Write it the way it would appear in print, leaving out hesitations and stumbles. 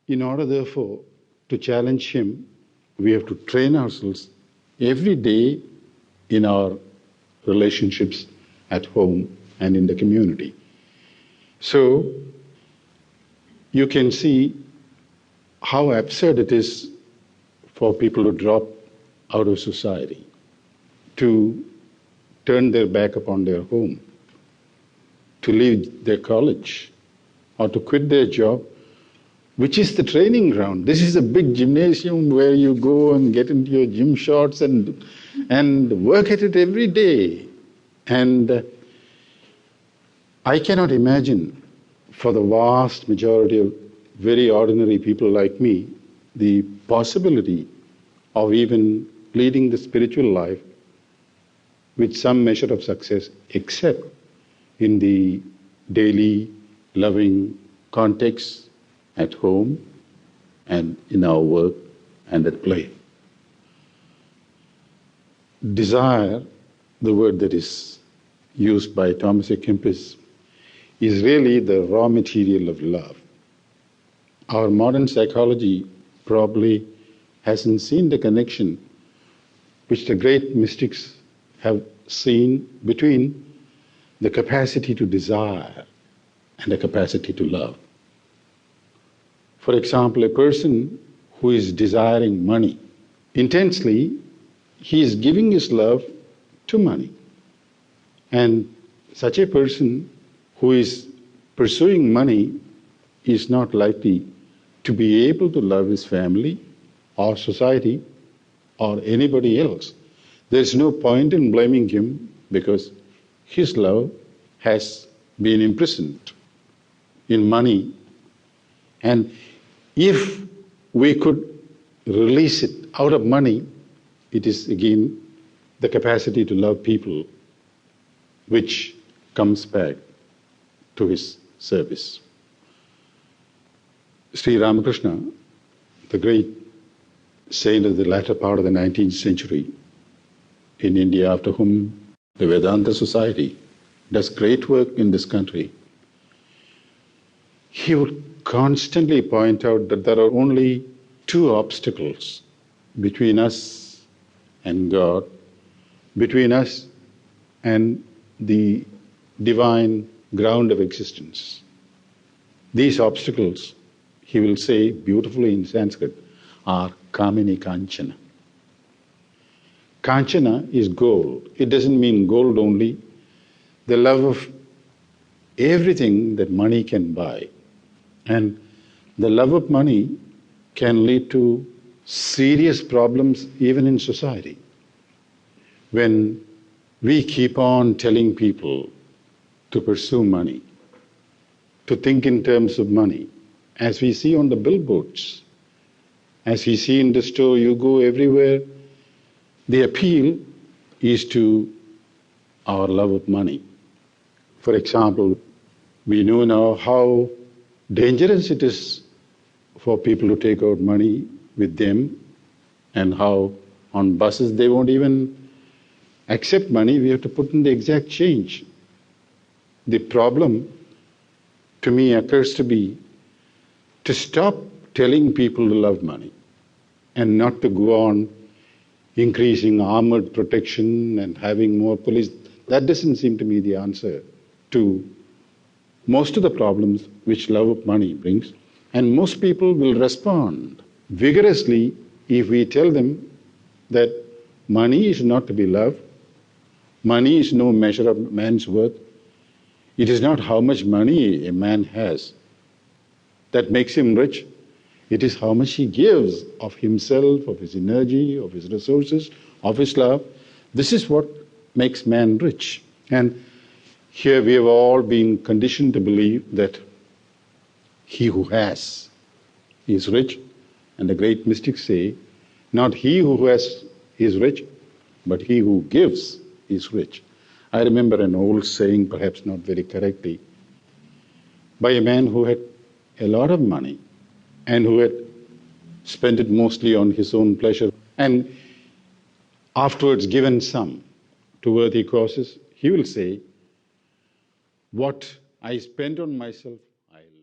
In order, therefore, to challenge him, we have to train ourselves every day in our relationships at home and in the community. So, you can see how absurd it is for people to drop out of society, to turn their back upon their home, to leave their college, or to quit their job, which is the training ground. This is a big gymnasium where you go and get into your gym shorts and work at it every day. And I cannot imagine, for the vast majority of very ordinary people like me, the possibility of even leading the spiritual life with some measure of success, except in the daily loving context at home and in our work and at play. Desire, the word that is used by Thomas A. Kempis, is really the raw material of love. Our modern psychology probably hasn't seen the connection which the great mystics have seen between the capacity to desire and the capacity to love. For example, a person who is desiring money intensely, he is giving his love to money. And such a person who is pursuing money is not likely to be able to love his family or society or anybody else. There's no point in blaming him because his love has been imprisoned in money. And if we could release it out of money, it is again the capacity to love people which comes back to his service. Sri Ramakrishna, the great saint of the latter part of the 19th century in India, after whom the Vedanta Society does great work in this country, he would constantly point out that there are only two obstacles between us and God, between us and the divine ground of existence. These obstacles, he will say beautifully in Sanskrit, are Kamini Kanchana. Kanchana is gold. It doesn't mean gold only. The love of everything that money can buy. And the love of money can lead to serious problems even in society. When we keep on telling people to pursue money, to think in terms of money, as we see on the billboards, as we see in the store, you go everywhere, the appeal is to our love of money. For example, we know now how dangerous it is for people to take out money with them, and how on buses they won't even accept money, we have to put in the exact change. The problem to me occurs to be to stop telling people to love money and not to go on increasing armored protection and having more police. That doesn't seem to me the answer to most of the problems which love of money brings. And most people will respond vigorously if we tell them that money is not to be loved, money is no measure of man's worth. It is not how much money a man has that makes him rich. It is how much he gives of himself, of his energy, of his resources, of his love. This is what makes man rich. And here we have all been conditioned to believe that he who has is rich. And the great mystics say, not he who has is rich, but he who gives is rich. I remember an old saying, perhaps not very correctly, by a man who had a lot of money and who had spent it mostly on his own pleasure and afterwards given some to worthy causes. He will say, what I spent on myself